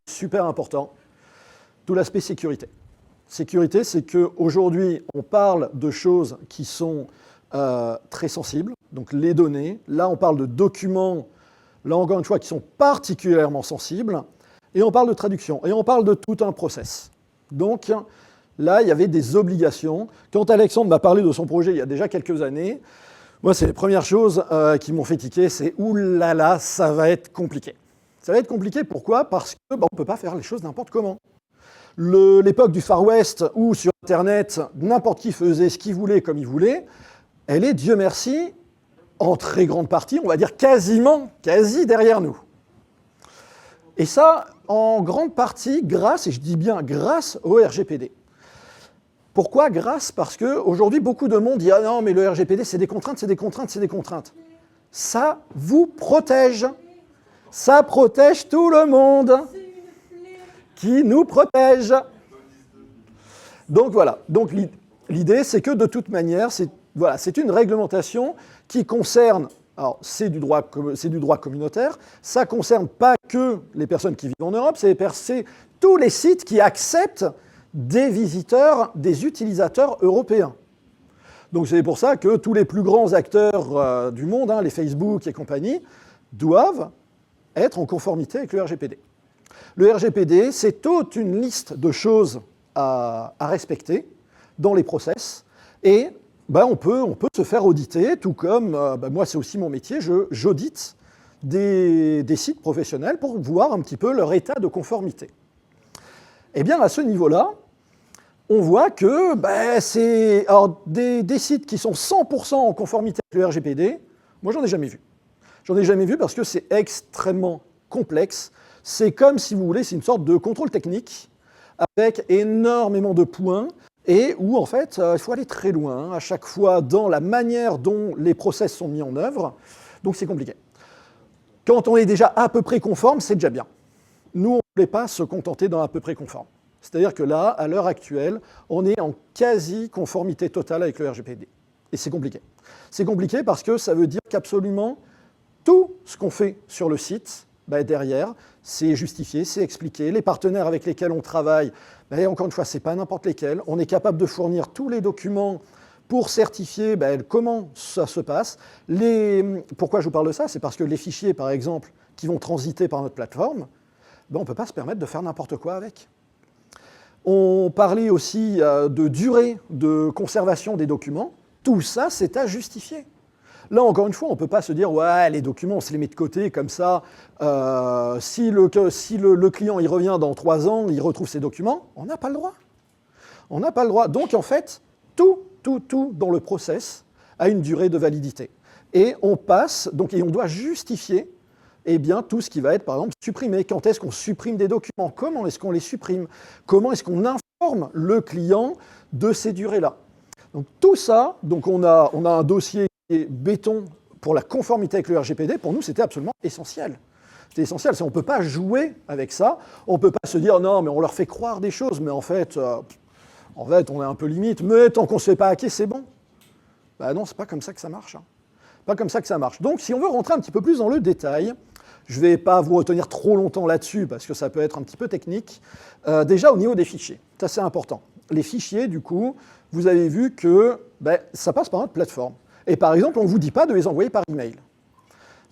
Super important, tout l'aspect sécurité. Sécurité, c'est qu'aujourd'hui, on parle de choses qui sont très sensibles, donc les données. Là, on parle de documents, là encore une fois, qui sont particulièrement sensibles. Et on parle de traduction, et on parle de tout un process. Donc là, il y avait des obligations. Quand Alexandre m'a parlé de son projet il y a déjà quelques années, moi, c'est les premières choses qui m'ont fait tiquer, c'est « oulala, ça va être compliqué ». Ça va être compliqué, pourquoi? Parce qu'on ne peut pas faire les choses n'importe comment. L'époque du Far West, où sur Internet, n'importe qui faisait ce qu'il voulait comme il voulait, elle est, Dieu merci, en très grande partie, on va dire quasi derrière nous. Et ça, en grande partie, grâce, et je dis bien grâce au RGPD. Pourquoi grâce? Parce qu'aujourd'hui, beaucoup de monde dit « Ah non, mais le RGPD, c'est des contraintes, c'est des contraintes, c'est des contraintes ». Ça vous protège. Ça protège tout le monde qui nous protège. Donc voilà. Donc l'idée, c'est que de toute manière, c'est une réglementation qui concerne, alors c'est du droit communautaire, ça ne concerne pas que les personnes qui vivent en Europe, c'est tous les sites qui acceptent des visiteurs, des utilisateurs européens. Donc c'est pour ça que tous les plus grands acteurs du monde, les Facebook et compagnie, doivent être en conformité avec le RGPD. Le RGPD, c'est toute une liste de choses à respecter dans les process, et on peut se faire auditer, tout comme, moi c'est aussi mon métier, j'audite des sites professionnels pour voir un petit peu leur état de conformité. Et bien à ce niveau-là, on voit que c'est des sites qui sont 100% en conformité avec le RGPD, moi j'en ai jamais vu. J'en ai jamais vu parce que c'est extrêmement complexe. C'est comme, si vous voulez, c'est une sorte de contrôle technique avec énormément de points et où, en fait, il faut aller très loin à chaque fois dans la manière dont les process sont mis en œuvre. Donc, c'est compliqué. Quand on est déjà à peu près conforme, c'est déjà bien. Nous, on ne voulait pas se contenter d'un à peu près conforme. C'est-à-dire que là, à l'heure actuelle, on est en quasi-conformité totale avec le RGPD. Et c'est compliqué. C'est compliqué parce que ça veut dire qu'absolument tout ce qu'on fait sur le site, derrière, c'est justifié, c'est expliqué. Les partenaires avec lesquels on travaille, encore une fois, ce n'est pas n'importe lesquels. On est capable de fournir tous les documents pour certifier comment ça se passe. Pourquoi je vous parle de ça? C'est parce que les fichiers, par exemple, qui vont transiter par notre plateforme, on ne peut pas se permettre de faire n'importe quoi avec. On parlait aussi de durée de conservation des documents. Tout ça, c'est à justifier. Là, encore une fois, on ne peut pas se dire « ouais, les documents, on se les met de côté, comme ça, si le client il revient dans 3 ans, il retrouve ses documents », on n'a pas le droit. On n'a pas le droit. Donc, en fait, tout dans le process a une durée de validité. Et on passe, et on doit justifier tout ce qui va être, par exemple, supprimé. Quand est-ce qu'on supprime des documents? Comment est-ce qu'on les supprime? Comment est-ce qu'on informe le client de ces durées-là? Donc, tout ça, on a un dossier et béton pour la conformité avec le RGPD, pour nous, c'était absolument essentiel. C'était essentiel. On ne peut pas jouer avec ça. On ne peut pas se dire, non, mais on leur fait croire des choses, mais en fait, on est un peu limite. Mais tant qu'on ne se fait pas hacker, c'est bon. Non, c'est pas comme ça que ça marche. Pas comme ça que ça marche. Donc, si on veut rentrer un petit peu plus dans le détail, je ne vais pas vous retenir trop longtemps là-dessus, parce que ça peut être un petit peu technique. Déjà, au niveau des fichiers, ça c'est important. Les fichiers, du coup, vous avez vu que ça passe par notre plateforme. Et par exemple, on ne vous dit pas de les envoyer par email.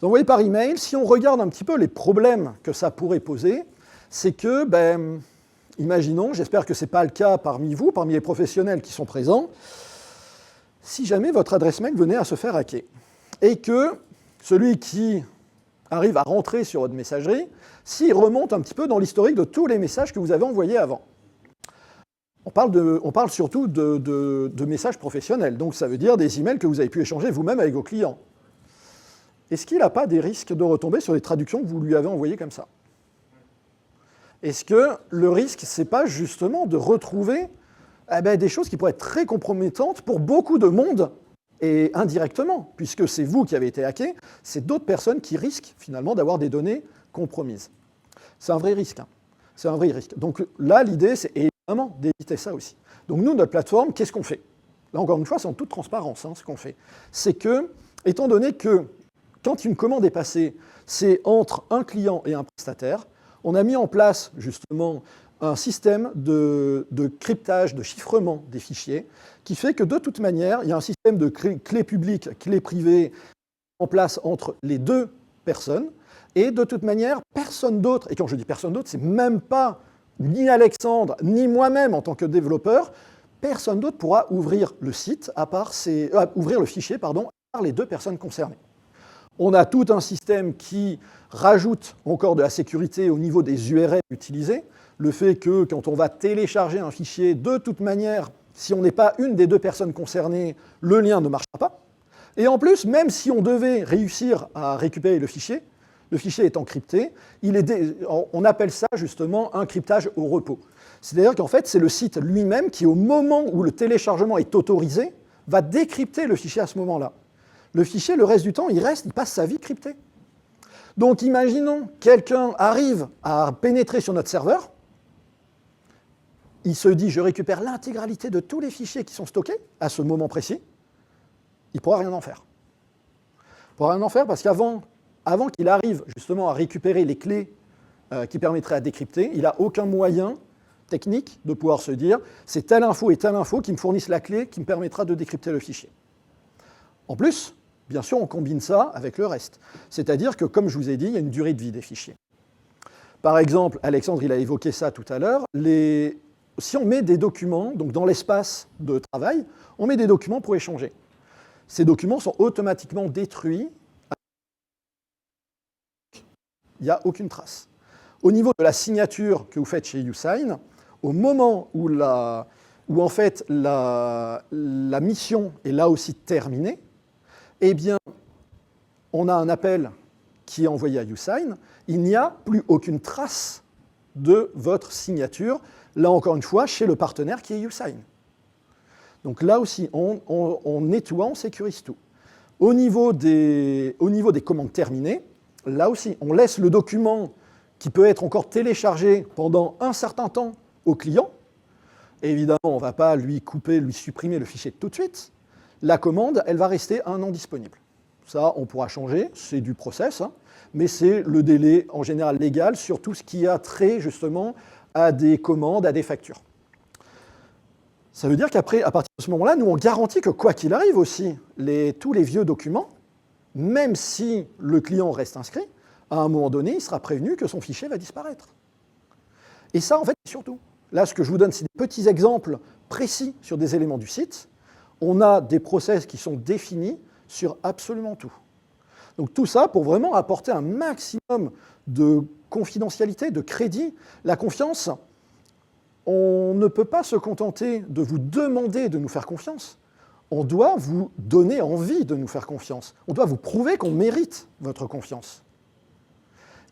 Les envoyer par email, si on regarde un petit peu les problèmes que ça pourrait poser, c'est que, imaginons, j'espère que ce n'est pas le cas parmi vous, parmi les professionnels qui sont présents, si jamais votre adresse mail venait à se faire hacker, et que celui qui arrive à rentrer sur votre messagerie, s'il remonte un petit peu dans l'historique de tous les messages que vous avez envoyés avant. On parle surtout de messages professionnels, donc ça veut dire des emails que vous avez pu échanger vous-même avec vos clients. Est-ce qu'il n'a pas des risques de retomber sur les traductions que vous lui avez envoyées comme ça? Est-ce que le risque, ce n'est pas justement de retrouver des choses qui pourraient être très compromettantes pour beaucoup de monde, et indirectement, puisque c'est vous qui avez été hacké, c'est d'autres personnes qui risquent finalement d'avoir des données compromises. C'est un vrai risque. C'est un vrai risque. Donc là, l'idée, c'est évidemment d'éviter ça aussi. Donc nous, notre plateforme, qu'est-ce qu'on fait? Là, encore une fois, c'est en toute transparence ce qu'on fait. C'est que, étant donné que quand une commande est passée, c'est entre un client et un prestataire. On a mis en place justement un système de cryptage, de chiffrement des fichiers, qui fait que de toute manière, il y a un système de clés publiques, clés privées en place entre les deux personnes, et de toute manière, personne d'autre, et quand je dis personne d'autre, c'est même pas ni Alexandre, ni moi-même en tant que développeur, personne d'autre pourra ouvrir le site, ouvrir le fichier, pardon, à part les deux personnes concernées. On a tout un système qui rajoute encore de la sécurité au niveau des URL utilisées. Le fait que quand on va télécharger un fichier, de toute manière, si on n'est pas une des deux personnes concernées, le lien ne marchera pas. Et en plus, même si on devait réussir à récupérer le fichier est encrypté, on appelle ça justement un cryptage au repos. C'est-à-dire qu'en fait, c'est le site lui-même qui, au moment où le téléchargement est autorisé, va décrypter le fichier à ce moment-là. Le fichier, le reste du temps, il passe sa vie crypté. Donc imaginons, quelqu'un arrive à pénétrer sur notre serveur, il se dit, je récupère l'intégralité de tous les fichiers qui sont stockés à ce moment précis, il ne pourra rien en faire. Il ne pourra rien en faire parce qu'avant qu'il arrive justement à récupérer les clés qui permettraient à décrypter, il n'a aucun moyen technique de pouvoir se dire, c'est telle info et telle info qui me fournissent la clé qui me permettra de décrypter le fichier. En plus, bien sûr, on combine ça avec le reste. C'est-à-dire que, comme je vous ai dit, il y a une durée de vie des fichiers. Par exemple, Alexandre, il a évoqué ça tout à l'heure, si on met des documents, donc dans l'espace de travail, on met des documents pour échanger. Ces documents sont automatiquement détruits. Il n'y a aucune trace. Au niveau de la signature que vous faites chez YouSign, au moment où en fait la mission est là aussi terminée, eh bien, on a un appel qui est envoyé à YouSign, il n'y a plus aucune trace de votre signature, là encore une fois, chez le partenaire qui est YouSign. Donc là aussi, on nettoie, on sécurise tout. Au niveau des commandes terminées, là aussi, on laisse le document qui peut être encore téléchargé pendant un certain temps au client. Et évidemment, on ne va pas lui supprimer le fichier tout de suite. La commande, elle va rester un an disponible. Ça, on pourra changer, c'est du process, hein, mais c'est le délai en général légal sur tout ce qui a trait justement à des commandes, à des factures. Ça veut dire qu'après, à partir de ce moment-là, nous, on garantit que quoi qu'il arrive aussi, tous les vieux documents, même si le client reste inscrit, à un moment donné, il sera prévenu que son fichier va disparaître. Et ça, en fait, surtout. Là, ce que je vous donne, c'est des petits exemples précis sur des éléments du site. On a des process qui sont définis sur absolument tout. Donc tout ça pour vraiment apporter un maximum de confidentialité, de crédit. La confiance, on ne peut pas se contenter de vous demander de nous faire confiance. On doit vous donner envie de nous faire confiance. On doit vous prouver qu'on mérite votre confiance.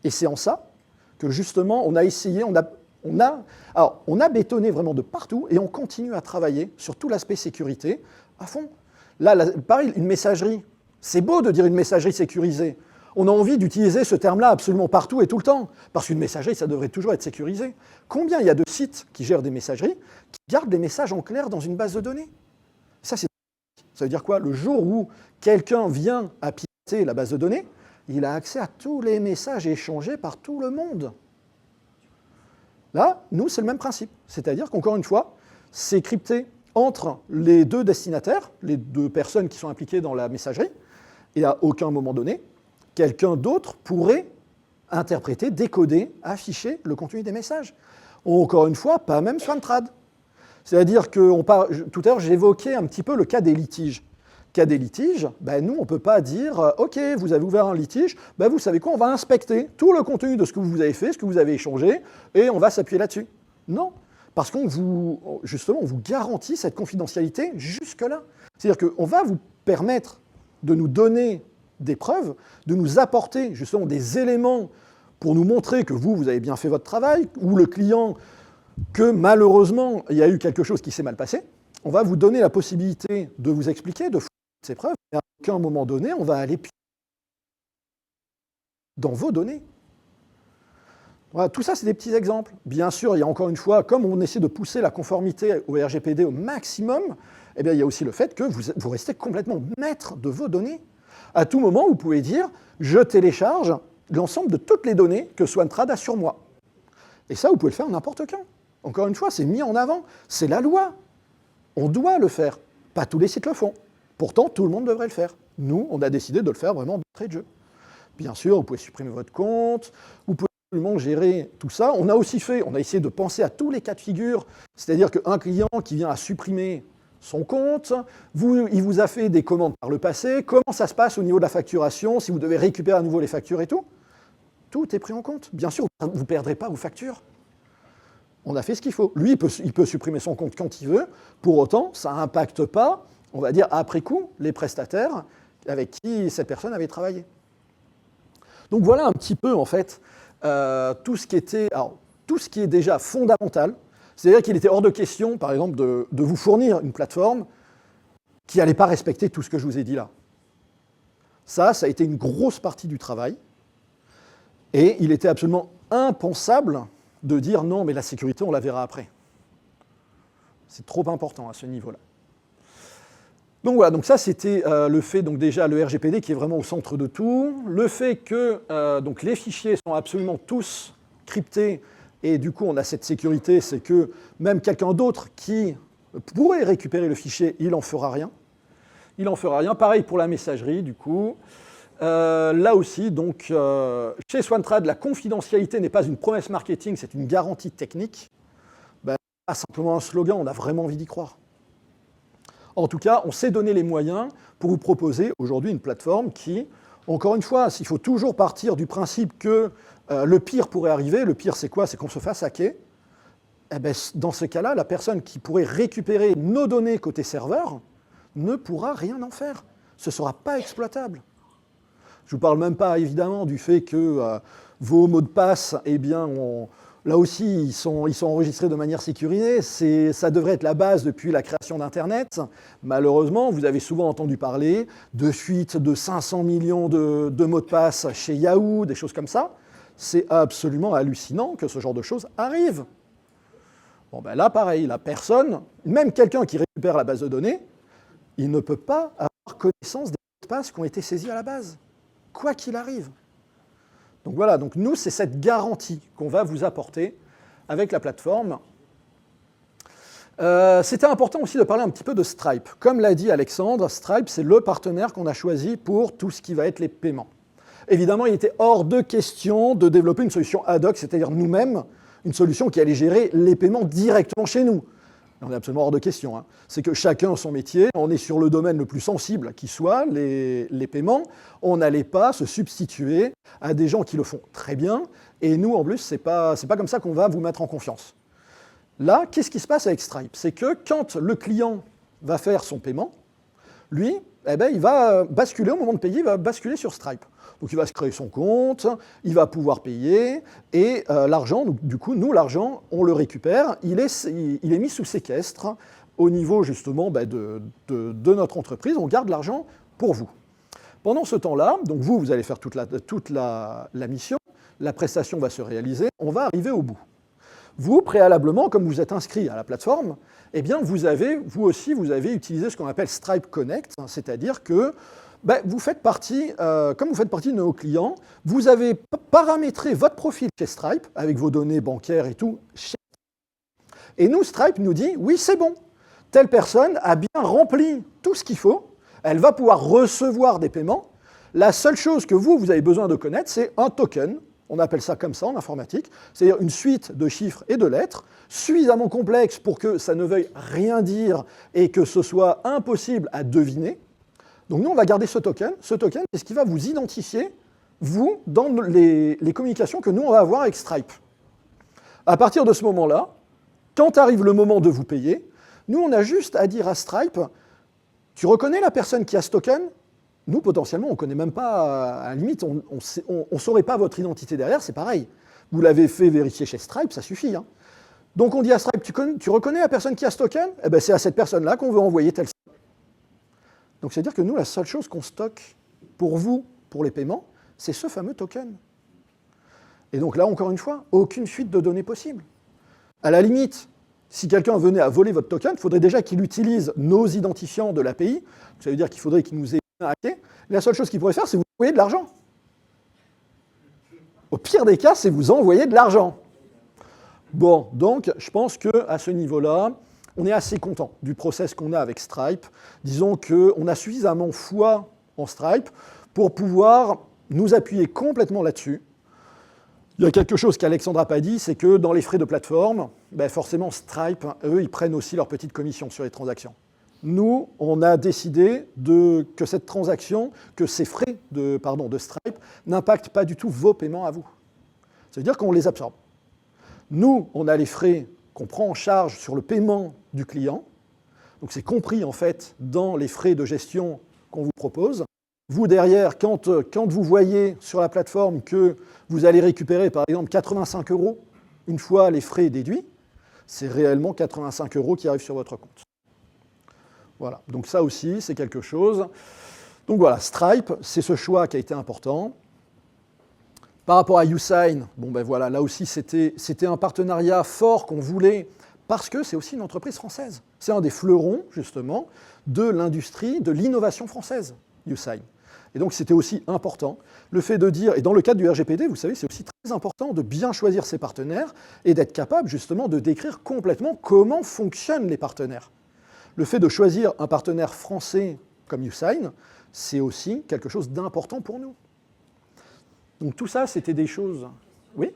Et c'est en ça que justement on a essayé, on a bétonné vraiment de partout et on continue à travailler sur tout l'aspect sécurité à fond. Là, pareil, une messagerie, c'est beau de dire une messagerie sécurisée. On a envie d'utiliser ce terme-là absolument partout et tout le temps, parce qu'une messagerie, ça devrait toujours être sécurisé. Combien il y a de sites qui gèrent des messageries, qui gardent des messages en clair dans une base de données? Ça veut dire quoi? Le jour où quelqu'un vient à pirater la base de données, il a accès à tous les messages échangés par tout le monde. Là, nous, c'est le même principe. C'est-à-dire qu'encore une fois, c'est crypté entre les deux destinataires, les deux personnes qui sont impliquées dans la messagerie, et à aucun moment donné, quelqu'un d'autre pourrait interpréter, décoder, afficher le contenu des messages. Encore une fois, pas même Swantrad. C'est-à-dire que tout à l'heure, j'évoquais un petit peu le cas des litiges. Cas des litiges, nous, on ne peut pas dire « Ok, vous avez ouvert un litige, vous savez quoi, on va inspecter tout le contenu de ce que vous avez fait, ce que vous avez échangé, et on va s'appuyer là-dessus. » Non, parce qu'on vous garantit cette confidentialité jusque-là. C'est-à-dire qu'on va vous permettre de nous donner des preuves, de nous apporter justement des éléments pour nous montrer que vous avez bien fait votre travail, ou le client, que malheureusement, il y a eu quelque chose qui s'est mal passé. On va vous donner la possibilité de vous expliquer, de fournir ces preuves, et à aucun moment donné, on va aller dans vos données. Voilà, tout ça, c'est des petits exemples. Bien sûr, il y a encore une fois, comme on essaie de pousser la conformité au RGPD au maximum, il y a aussi le fait que vous restez complètement maître de vos données. À tout moment, vous pouvez dire « je télécharge l'ensemble de toutes les données que Swantrad a sur moi ». Et ça, vous pouvez le faire n'importe quand. Encore une fois, c'est mis en avant, c'est la loi. On doit le faire. Pas tous les sites le font. Pourtant, tout le monde devrait le faire. Nous, on a décidé de le faire vraiment d'entrée de jeu. Bien sûr, vous pouvez supprimer votre compte, vous pouvez absolument gérer tout ça. On a essayé de penser à tous les cas de figure, c'est-à-dire qu'un client qui vient à supprimer son compte, il vous a fait des commandes par le passé, comment ça se passe au niveau de la facturation, si vous devez récupérer à nouveau les factures et tout. Tout est pris en compte. Bien sûr, vous ne perdrez pas vos factures. On a fait ce qu'il faut. Lui, il peut supprimer son compte quand il veut. Pour autant, ça n'impacte pas, on va dire, après coup, les prestataires avec qui cette personne avait travaillé. Donc voilà un petit peu, en fait, tout ce qui est déjà fondamental. C'est-à-dire qu'il était hors de question, par exemple, de vous fournir une plateforme qui n'allait pas respecter tout ce que je vous ai dit là. Ça a été une grosse partie du travail. Et il était absolument impensable de dire non, mais la sécurité, on la verra après. C'est trop important à ce niveau-là. Donc voilà, donc ça c'était le fait, donc déjà le RGPD qui est vraiment au centre de tout, le fait que donc les fichiers sont absolument tous cryptés, et du coup on a cette sécurité, c'est que même quelqu'un d'autre qui pourrait récupérer le fichier, il n'en fera rien. Il n'en fera rien. Pareil pour la messagerie, du coup. Là aussi, donc, chez Swantrad, la confidentialité n'est pas une promesse marketing, c'est une garantie technique. Ben, pas simplement un slogan, on a vraiment envie d'y croire. En tout cas, on s'est donné les moyens pour vous proposer aujourd'hui une plateforme qui, encore une fois, il faut toujours partir du principe que le pire pourrait arriver. Le pire, c'est quoi? C'est qu'on se fasse hacker. Eh ben, dans ce cas-là, la personne qui pourrait récupérer nos données côté serveur ne pourra rien en faire. Ce ne sera pas exploitable. Je ne vous parle même pas, évidemment, du fait que vos mots de passe, eh bien, là aussi, ils sont enregistrés de manière sécurisée. Ça devrait être la base depuis la création d'Internet. Malheureusement, vous avez souvent entendu parler de fuites de 500 millions de mots de passe chez Yahoo, des choses comme ça. C'est absolument hallucinant que ce genre de choses arrive. Bon, ben là, pareil, la personne, même quelqu'un qui récupère la base de données, il ne peut pas avoir connaissance des mots de passe qui ont été saisis à la base, quoi qu'il arrive. Donc voilà, donc nous, c'est cette garantie qu'on va vous apporter avec la plateforme. C'était important aussi de parler un petit peu de Stripe. Comme l'a dit Alexandre, Stripe, c'est le partenaire qu'on a choisi pour tout ce qui va être les paiements. Évidemment, il était hors de question de développer une solution ad hoc, c'est-à-dire nous-mêmes, une solution qui allait gérer les paiements directement chez nous. On est absolument hors de question. Hein. C'est que chacun son métier, on est sur le domaine le plus sensible qui soit, les paiements. On n'allait pas se substituer à des gens qui le font très bien. Et nous, en plus, c'est pas comme ça qu'on va vous mettre en confiance. Là, qu'est-ce qui se passe avec Stripe? C'est que quand le client va faire son paiement, lui, eh ben, il va basculer, au moment de payer, il va basculer sur Stripe. Donc il va se créer son compte, il va pouvoir payer, et l'argent, du coup, nous, l'argent, on le récupère, il est mis sous séquestre au niveau justement de notre entreprise, on garde l'argent pour vous. Pendant ce temps-là, donc vous allez faire toute la mission, la prestation va se réaliser, on va arriver au bout. Vous, préalablement, comme vous êtes inscrit à la plateforme, eh bien, vous aussi, vous avez utilisé ce qu'on appelle Stripe Connect, c'est-à-dire que vous faites partie, comme vous faites partie de nos clients, vous avez paramétré votre profil chez Stripe, avec vos données bancaires et tout, et nous, Stripe nous dit, oui, c'est bon, telle personne a bien rempli tout ce qu'il faut, elle va pouvoir recevoir des paiements, la seule chose que vous avez besoin de connaître, c'est un token. On appelle ça comme ça en informatique, c'est-à-dire une suite de chiffres et de lettres suffisamment complexe pour que ça ne veuille rien dire et que ce soit impossible à deviner. Donc nous, on va garder ce token. Ce token, c'est ce qui va vous identifier, vous, dans les communications que nous, on va avoir avec Stripe. À partir de ce moment-là, quand arrive le moment de vous payer, nous, on a juste à dire à Stripe, tu reconnais la personne qui a ce token ? Nous, potentiellement, on ne connaît même pas, à la limite, on ne saurait pas votre identité derrière, c'est pareil. Vous l'avez fait vérifier chez Stripe, ça suffit. Hein. Donc on dit à Stripe, tu reconnais la personne qui a ce token ? Eh ben, c'est à cette personne-là qu'on veut envoyer tel. Donc c'est-à-dire que nous, la seule chose qu'on stocke pour vous, pour les paiements, c'est ce fameux token. Et donc là, encore une fois, aucune fuite de données possible. À la limite, si quelqu'un venait à voler votre token, il faudrait déjà qu'il utilise nos identifiants de l'API. Ça veut dire qu'il faudrait qu'il nous ait hacker, la seule chose qu'il pourrait faire, c'est vous envoyer de l'argent. Au pire des cas, c'est vous envoyer de l'argent. Bon, donc, je pense qu'à ce niveau-là, on est assez content du process qu'on a avec Stripe. Disons qu'on a suffisamment foi en Stripe pour pouvoir nous appuyer complètement là-dessus. Il y a quelque chose qu'Alexandre n'a pas dit, c'est que dans les frais de plateforme, ben forcément Stripe, eux, ils prennent aussi leur petite commission sur les transactions. Nous, on a décidé que cette transaction, que ces frais de Stripe n'impactent pas du tout vos paiements à vous. Ça veut dire qu'on les absorbe. Nous, on a les frais qu'on prend en charge sur le paiement du client. Donc c'est compris en fait dans les frais de gestion qu'on vous propose. Vous derrière, quand vous voyez sur la plateforme que vous allez récupérer par exemple 85 € une fois les frais déduits, c'est réellement 85 € qui arrivent sur votre compte. Voilà, donc ça aussi c'est quelque chose. Donc voilà, Stripe, c'est ce choix qui a été important. Par rapport à YouSign, bon ben voilà, là aussi c'était un partenariat fort qu'on voulait parce que c'est aussi une entreprise française. C'est un des fleurons justement de l'industrie, de l'innovation française, YouSign. Et donc c'était aussi important le fait de dire, et dans le cadre du RGPD, vous savez, c'est aussi très important de bien choisir ses partenaires et d'être capable justement de décrire complètement comment fonctionnent les partenaires. Le fait de choisir un partenaire français comme YouSign, c'est aussi quelque chose d'important pour nous. Donc tout ça, c'était des choses... Oui ?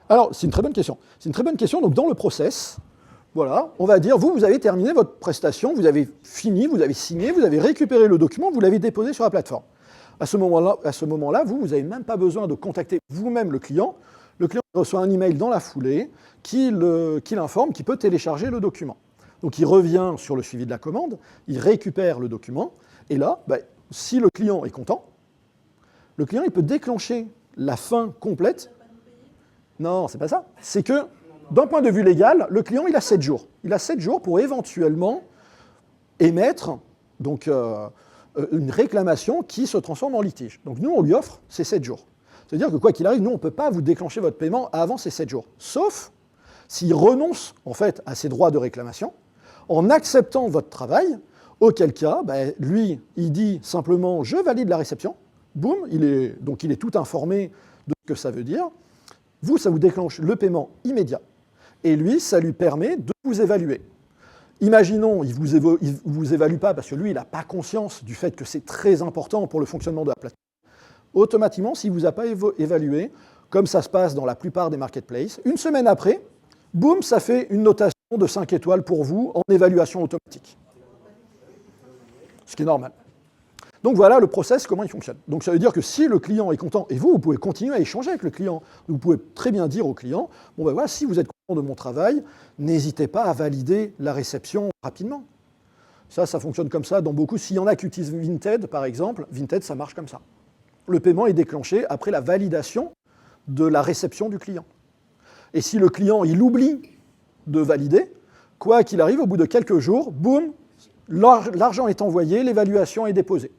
Alors, c'est une très bonne question. C'est une très bonne question. Donc dans le process, voilà, on va dire, vous avez terminé votre prestation, vous avez fini, vous avez signé, vous avez récupéré le document, vous l'avez déposé sur la plateforme. À ce moment-là, vous n'avez même pas besoin de contacter vous-même le client. Le client reçoit un email dans la foulée qui l'informe qu'il peut télécharger le document. Donc il revient sur le suivi de la commande, il récupère le document, et là, ben, si le client est content, le client il peut déclencher la fin complète. Non, c'est pas ça. C'est que, d'un point de vue légal, le client il a 7 jours. Il a 7 jours pour éventuellement émettre donc, une réclamation qui se transforme en litige. Donc nous, on lui offre ces 7 jours. C'est-à-dire que quoi qu'il arrive, nous, on ne peut pas vous déclencher votre paiement avant ces 7 jours. Sauf s'il renonce en fait, à ses droits de réclamation en acceptant votre travail, auquel cas, ben, lui, il dit simplement « je valide la réception », boum, il est tout informé de ce que ça veut dire. Vous, ça vous déclenche le paiement immédiat. Et lui, ça lui permet de vous évaluer. Imaginons, il ne vous évalue pas parce que lui, il n'a pas conscience du fait que c'est très important pour le fonctionnement de la plateforme. Automatiquement, s'il ne vous a pas évalué, comme ça se passe dans la plupart des marketplaces, une semaine après, boum, ça fait une notation de 5 étoiles pour vous en évaluation automatique. Ce qui est normal. Donc voilà le process, comment il fonctionne. Donc ça veut dire que si le client est content, et vous pouvez continuer à échanger avec le client, vous pouvez très bien dire au client, bon ben voilà, si vous êtes content de mon travail, n'hésitez pas à valider la réception rapidement. Ça fonctionne comme ça dans beaucoup. S'il y en a qui utilisent Vinted, par exemple, Vinted, ça marche comme ça. Le paiement est déclenché après la validation de la réception du client. Et si le client, il oublie de valider, quoi qu'il arrive, au bout de quelques jours, boum, l'argent est envoyé, l'évaluation est déposée.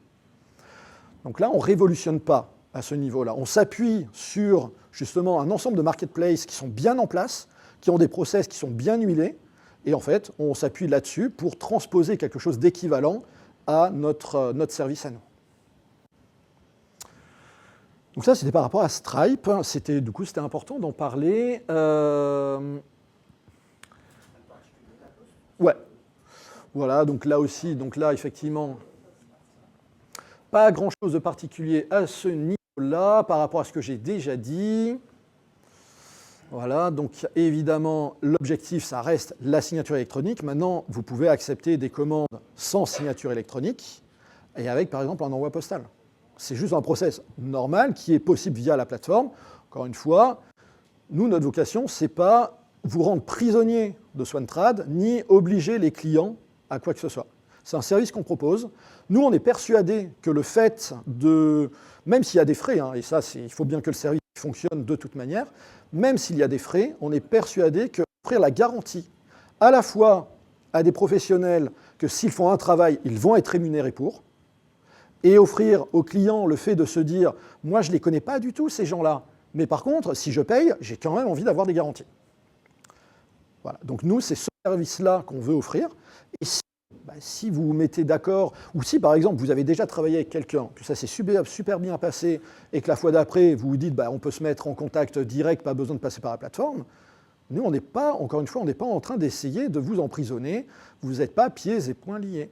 Donc là, on ne révolutionne pas à ce niveau-là. On s'appuie sur justement un ensemble de marketplaces qui sont bien en place, qui ont des process qui sont bien huilés, et en fait, on s'appuie là-dessus pour transposer quelque chose d'équivalent à notre service à nous. Donc ça, c'était par rapport à Stripe. Du coup, c'était important d'en parler. Ouais. Voilà, donc là aussi, effectivement, pas grand-chose de particulier à ce niveau-là par rapport à ce que j'ai déjà dit. Voilà, donc évidemment, l'objectif, ça reste la signature électronique. Maintenant, vous pouvez accepter des commandes sans signature électronique et avec, par exemple, un envoi postal. C'est juste un process normal qui est possible via la plateforme. Encore une fois, nous, notre vocation, ce n'est pas vous rendre prisonnier de Swantrad, ni obliger les clients à quoi que ce soit. C'est un service qu'on propose. Nous, on est persuadés que le fait de... Même s'il y a des frais, hein, et ça, il faut bien que le service fonctionne de toute manière, même s'il y a des frais, on est persuadé qu'offrir la garantie à la fois à des professionnels que s'ils font un travail, ils vont être rémunérés pour, et offrir aux clients le fait de se dire « moi, je ne les connais pas du tout, ces gens-là, mais par contre, si je paye, j'ai quand même envie d'avoir des garanties ». Voilà. Donc nous, c'est ce service-là qu'on veut offrir. Et si vous vous mettez d'accord, ou si par exemple vous avez déjà travaillé avec quelqu'un, que ça s'est super bien passé, et que la fois d'après vous vous dites on peut se mettre en contact direct, pas besoin de passer par la plateforme, nous on n'est pas, encore une fois, on n'est pas en train d'essayer de vous emprisonner, vous n'êtes pas pieds et poings liés.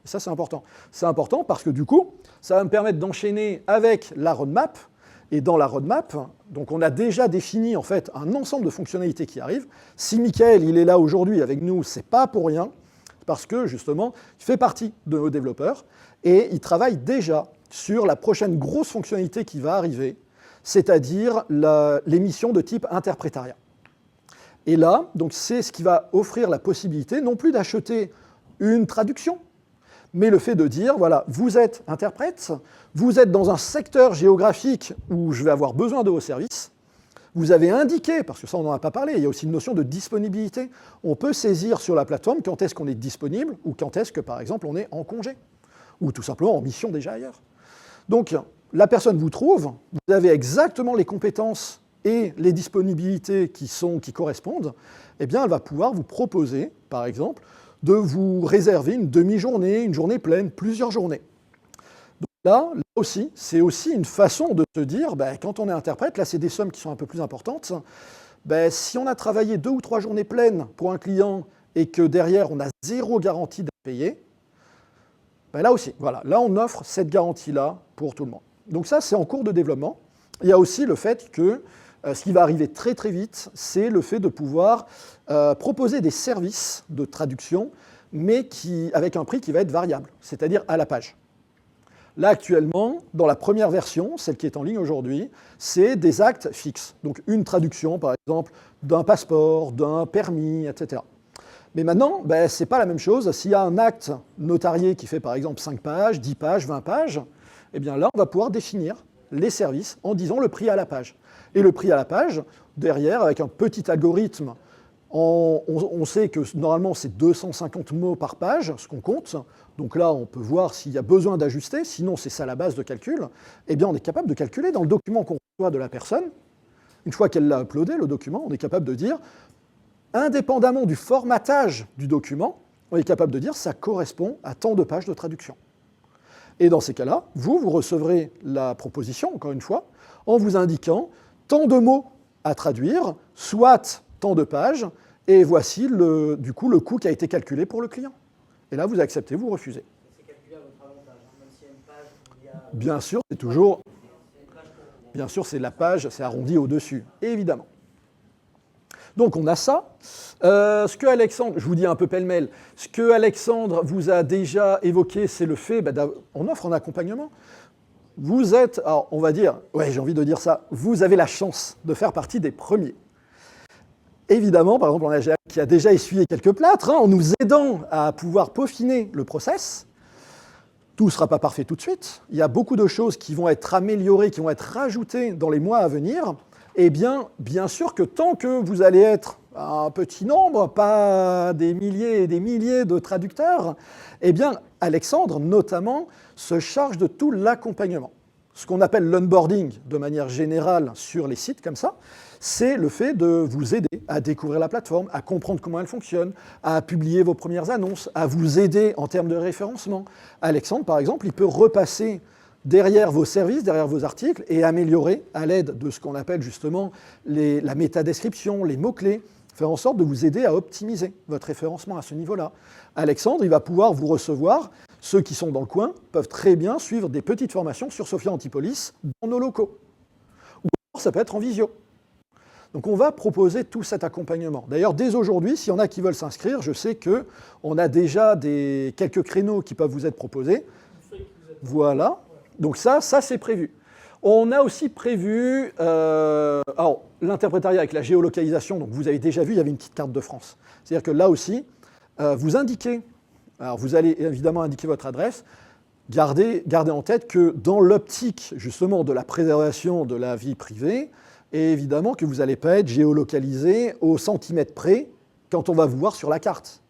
Et ça c'est important. C'est important parce que du coup, ça va me permettre d'enchaîner avec la roadmap, et dans la roadmap, donc on a déjà défini en fait un ensemble de fonctionnalités qui arrivent. Si Michael il est là aujourd'hui avec nous, c'est pas pour rien, parce que justement, il fait partie de nos développeurs et il travaille déjà sur la prochaine grosse fonctionnalité qui va arriver, c'est-à-dire les missions de type interprétariat. Et là, donc c'est ce qui va offrir la possibilité non plus d'acheter une traduction, mais le fait de dire, voilà, vous êtes interprète, vous êtes dans un secteur géographique où je vais avoir besoin de vos services, vous avez indiqué, parce que ça on n'en a pas parlé, il y a aussi une notion de disponibilité. On peut saisir sur la plateforme quand est-ce qu'on est disponible ou quand est-ce que par exemple on est en congé ou tout simplement en mission déjà ailleurs. Donc la personne vous trouve, vous avez exactement les compétences et les disponibilités qui correspondent, eh bien elle va pouvoir vous proposer par exemple de vous réserver une demi-journée, une journée pleine, plusieurs journées. Là aussi, c'est aussi une façon de se dire, quand on est interprète, là c'est des sommes qui sont un peu plus importantes, si on a travaillé 2 ou 3 journées pleines pour un client et que derrière on a 0 garantie d'impayé, là aussi, voilà, là on offre cette garantie-là pour tout le monde. Donc ça c'est en cours de développement. Il y a aussi le fait que ce qui va arriver très très vite, c'est le fait de pouvoir proposer des services de traduction, mais avec un prix qui va être variable, c'est-à-dire à la page. Là, actuellement, dans la première version, celle qui est en ligne aujourd'hui, c'est des actes fixes. Donc une traduction, par exemple, d'un passeport, d'un permis, etc. Mais maintenant, ce n'est pas la même chose. S'il y a un acte notarié qui fait, par exemple, 5 pages, 10 pages, 20 pages, eh bien là, on va pouvoir définir les services en disant le prix à la page. Et le prix à la page, derrière, avec un petit algorithme, on sait que normalement, c'est 250 mots par page, ce qu'on compte. Donc là, on peut voir s'il y a besoin d'ajuster, sinon c'est ça la base de calcul. Eh bien, on est capable de calculer dans le document qu'on reçoit de la personne. Une fois qu'elle l'a uploadé, le document, on est capable de dire, indépendamment du formatage du document, on est capable de dire ça correspond à tant de pages de traduction. Et dans ces cas-là, vous recevrez la proposition, encore une fois, en vous indiquant tant de mots à traduire, soit tant de pages, et voici du coup le coût qui a été calculé pour le client. Et là, vous acceptez, vous refusez. C'est calculé à votre avantage, même s'il y a une page où il y a... Bien sûr, c'est toujours... Bien sûr, c'est la page, c'est arrondi au-dessus, évidemment. Donc on a ça. Ce que Alexandre, je vous dis un peu pêle-mêle, ce que Alexandre vous a déjà évoqué, c'est le fait, on offre un accompagnement. Vous êtes, alors on va dire, ouais j'ai envie de dire ça, vous avez la chance de faire partie des premiers. Évidemment, par exemple, on a Jacques qui a déjà essuyé quelques plâtres, en nous aidant à pouvoir peaufiner le process. Tout ne sera pas parfait tout de suite. Il y a beaucoup de choses qui vont être améliorées, qui vont être rajoutées dans les mois à venir. Eh bien sûr que tant que vous allez être un petit nombre, pas des milliers et des milliers de traducteurs, eh bien, Alexandre, notamment, se charge de tout l'accompagnement. Ce qu'on appelle l'onboarding, de manière générale, sur les sites comme ça, c'est le fait de vous aider à découvrir la plateforme, à comprendre comment elle fonctionne, à publier vos premières annonces, à vous aider en termes de référencement. Alexandre, par exemple, il peut repasser derrière vos services, derrière vos articles, et améliorer à l'aide de ce qu'on appelle justement la métadescription, les mots-clés, faire en sorte de vous aider à optimiser votre référencement à ce niveau-là. Alexandre, il va pouvoir vous recevoir. Ceux qui sont dans le coin peuvent très bien suivre des petites formations sur Sophia Antipolis dans nos locaux. Ou alors ça peut être en visio. Donc on va proposer tout cet accompagnement. D'ailleurs, dès aujourd'hui, s'il y en a qui veulent s'inscrire, je sais qu'on a déjà quelques créneaux qui peuvent vous être proposés. Voilà. Donc ça c'est prévu. On a aussi prévu l'interprétariat avec la géolocalisation. Donc vous avez déjà vu, il y avait une petite carte de France. C'est-à-dire que là aussi, vous indiquez, alors vous allez évidemment indiquer votre adresse, gardez en tête que dans l'optique justement de la préservation de la vie privée, et évidemment que vous n'allez pas être géolocalisé au centimètre près quand on va vous voir sur la carte.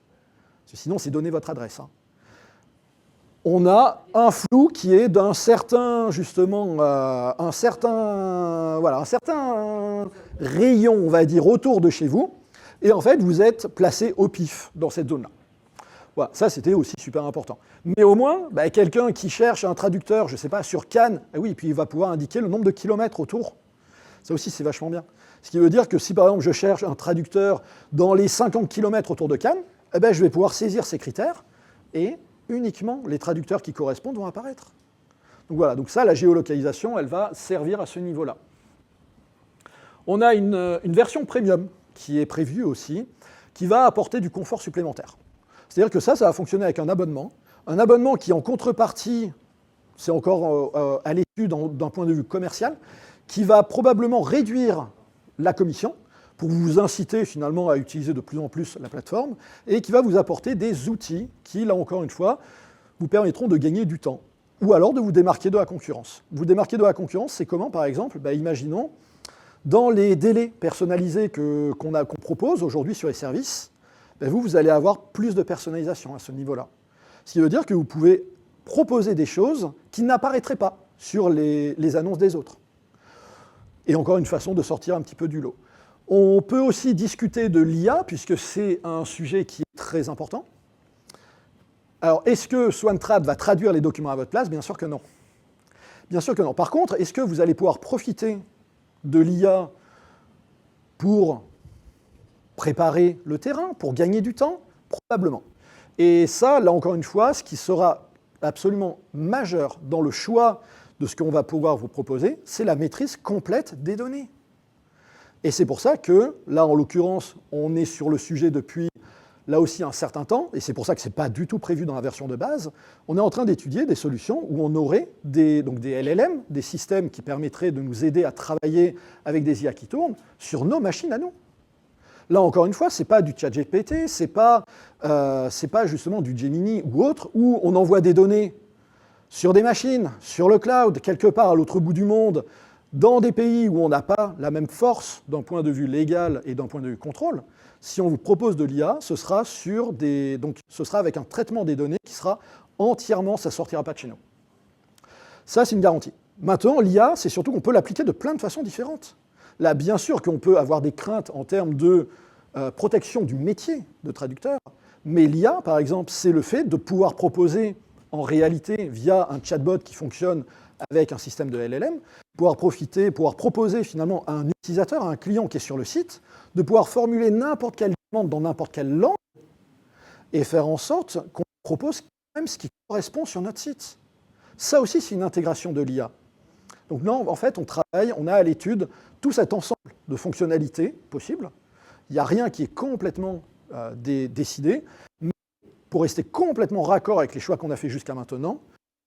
Parce que sinon, c'est donner votre adresse. On a un flou qui est d'un certain, justement, un certain rayon, on va dire, autour de chez vous. Et en fait, vous êtes placé au pif dans cette zone-là. Voilà, ça c'était aussi super important. Mais au moins, quelqu'un qui cherche un traducteur, je ne sais pas, sur Cannes, oui, puis il va pouvoir indiquer le nombre de kilomètres autour. Ça aussi, c'est vachement bien. Ce qui veut dire que si par exemple je cherche un traducteur dans les 50 kilomètres autour de Cannes, je vais pouvoir saisir ces critères et uniquement les traducteurs qui correspondent vont apparaître. Donc voilà, donc ça, la géolocalisation, elle va servir à ce niveau-là. On a une version premium qui est prévue aussi, qui va apporter du confort supplémentaire. C'est-à-dire que ça va fonctionner avec un abonnement qui en contrepartie, c'est encore à l'étude d'un point de vue commercial, qui va probablement réduire la commission pour vous inciter finalement à utiliser de plus en plus la plateforme et qui va vous apporter des outils qui, là encore une fois, vous permettront de gagner du temps ou alors de vous démarquer de la concurrence. Vous démarquer de la concurrence, c'est comment par exemple? Imaginons, dans les délais personnalisés qu'on propose aujourd'hui sur les services, vous allez avoir plus de personnalisation à ce niveau-là. Ce qui veut dire que vous pouvez proposer des choses qui n'apparaîtraient pas sur les annonces des autres. Et encore une façon de sortir un petit peu du lot. On peut aussi discuter de l'IA, puisque c'est un sujet qui est très important. Alors, est-ce que Swantrad va traduire les documents à votre place? Bien sûr que non. Bien sûr que non. Par contre, est-ce que vous allez pouvoir profiter de l'IA pour préparer le terrain, pour gagner du temps? Probablement. Et ça, là encore une fois, ce qui sera absolument majeur dans le choix de ce qu'on va pouvoir vous proposer, c'est la maîtrise complète des données. Et c'est pour ça que, là en l'occurrence, on est sur le sujet depuis là aussi un certain temps, et c'est pour ça que ce n'est pas du tout prévu dans la version de base, on est en train d'étudier des solutions où on aurait des LLM, des systèmes qui permettraient de nous aider à travailler avec des IA qui tournent sur nos machines à nous. Là, encore une fois, ce n'est pas du ChatGPT, ce n'est pas justement du Gemini ou autre, où on envoie des données sur des machines, sur le cloud, quelque part à l'autre bout du monde, dans des pays où on n'a pas la même force d'un point de vue légal et d'un point de vue contrôle. Si on vous propose de l'IA, ce sera avec un traitement des données qui sera entièrement, ça ne sortira pas de chez nous. Ça, c'est une garantie. Maintenant, l'IA, c'est surtout qu'on peut l'appliquer de plein de façons différentes. Là, bien sûr qu'on peut avoir des craintes en termes de protection du métier de traducteur, mais l'IA, par exemple, c'est le fait de pouvoir proposer en réalité, via un chatbot qui fonctionne avec un système de LLM, pouvoir proposer finalement à un utilisateur, à un client qui est sur le site, de pouvoir formuler n'importe quelle demande dans n'importe quelle langue et faire en sorte qu'on propose quand même ce qui correspond sur notre site. Ça aussi, c'est une intégration de l'IA. Donc non, en fait, on a à l'étude tout cet ensemble de fonctionnalités possibles. Il n'y a rien qui est complètement décidé. Pour rester complètement raccord avec les choix qu'on a fait jusqu'à maintenant,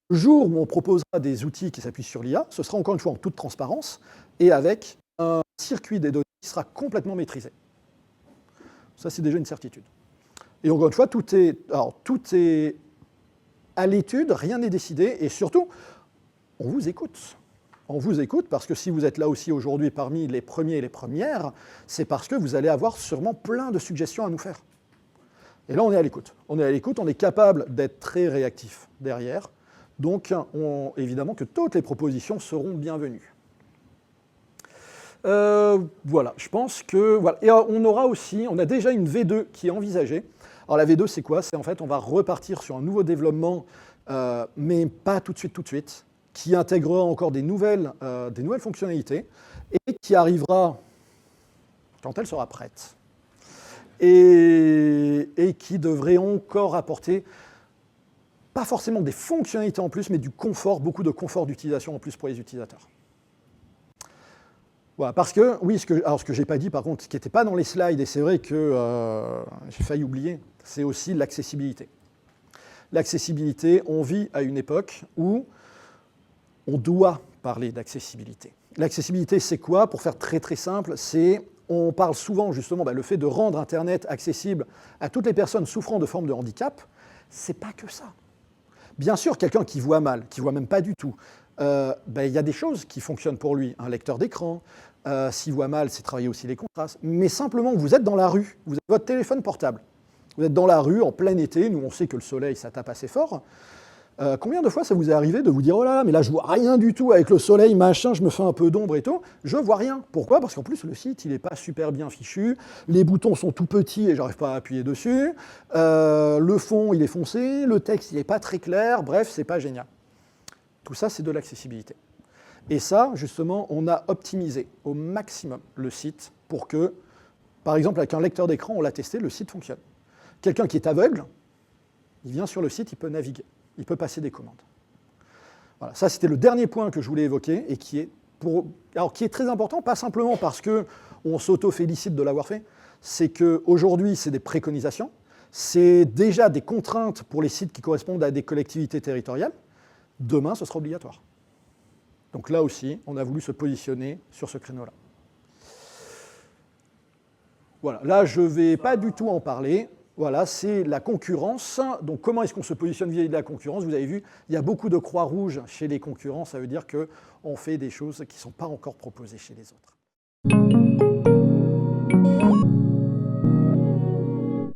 le jour où on proposera des outils qui s'appuient sur l'IA, ce sera encore une fois en toute transparence et avec un circuit des données qui sera complètement maîtrisé. Ça, c'est déjà une certitude. Et encore une fois, tout est à l'étude, rien n'est décidé, et surtout, on vous écoute. On vous écoute parce que si vous êtes là aussi aujourd'hui parmi les premiers et les premières, c'est parce que vous allez avoir sûrement plein de suggestions à nous faire. Et là, on est à l'écoute. On est à l'écoute, on est capable d'être très réactif derrière. Donc, évidemment que toutes les propositions seront bienvenues. Voilà, je pense que... Voilà. Et on a déjà une V2 qui est envisagée. Alors la V2, c'est quoi? C'est en fait, on va repartir sur un nouveau développement, mais pas tout de suite, qui intégrera encore des nouvelles fonctionnalités et qui arrivera quand elle sera prête. Et qui devrait encore apporter, pas forcément des fonctionnalités en plus, mais du confort, beaucoup de confort d'utilisation en plus pour les utilisateurs. Voilà, parce que, oui, ce que je n'ai pas dit par contre, ce qui n'était pas dans les slides, et c'est vrai que j'ai failli oublier, c'est aussi l'accessibilité. L'accessibilité, on vit à une époque où on doit parler d'accessibilité. L'accessibilité, c'est quoi? Pour faire très très simple, on parle souvent justement le fait de rendre Internet accessible à toutes les personnes souffrant de formes de handicap. C'est pas que ça. Bien sûr, quelqu'un qui voit mal, qui voit même pas du tout, il y a des choses qui fonctionnent pour lui. Un lecteur d'écran, s'il voit mal, c'est travailler aussi les contrastes. Mais simplement, vous êtes dans la rue, vous avez votre téléphone portable. Vous êtes dans la rue en plein été, nous on sait que le soleil ça tape assez fort. Combien de fois ça vous est arrivé de vous dire « Oh là là, mais là je vois rien du tout avec le soleil, machin, je me fais un peu d'ombre et tout. » Je vois rien. Pourquoi? Parce qu'en plus le site il n'est pas super bien fichu, les boutons sont tout petits et j'arrive pas à appuyer dessus, le fond il est foncé, le texte il n'est pas très clair, bref, c'est pas génial. Tout ça c'est de l'accessibilité. Et ça, justement, on a optimisé au maximum le site pour que, par exemple avec un lecteur d'écran, on l'a testé, le site fonctionne. Quelqu'un qui est aveugle, il vient sur le site, il peut naviguer. Il peut passer des commandes. Voilà, ça, c'était le dernier point que je voulais évoquer et qui est très important, pas simplement parce qu'on s'auto-félicite de l'avoir fait, c'est qu'aujourd'hui, c'est des préconisations, c'est déjà des contraintes pour les sites qui correspondent à des collectivités territoriales. Demain, ce sera obligatoire. Donc là aussi, on a voulu se positionner sur ce créneau-là. Voilà, là, je ne vais pas du tout en parler. Voilà, c'est la concurrence. Donc, comment est-ce qu'on se positionne vis-à-vis de la concurrence? Vous avez vu, il y a beaucoup de croix rouges chez les concurrents. Ça veut dire qu'on fait des choses qui ne sont pas encore proposées chez les autres.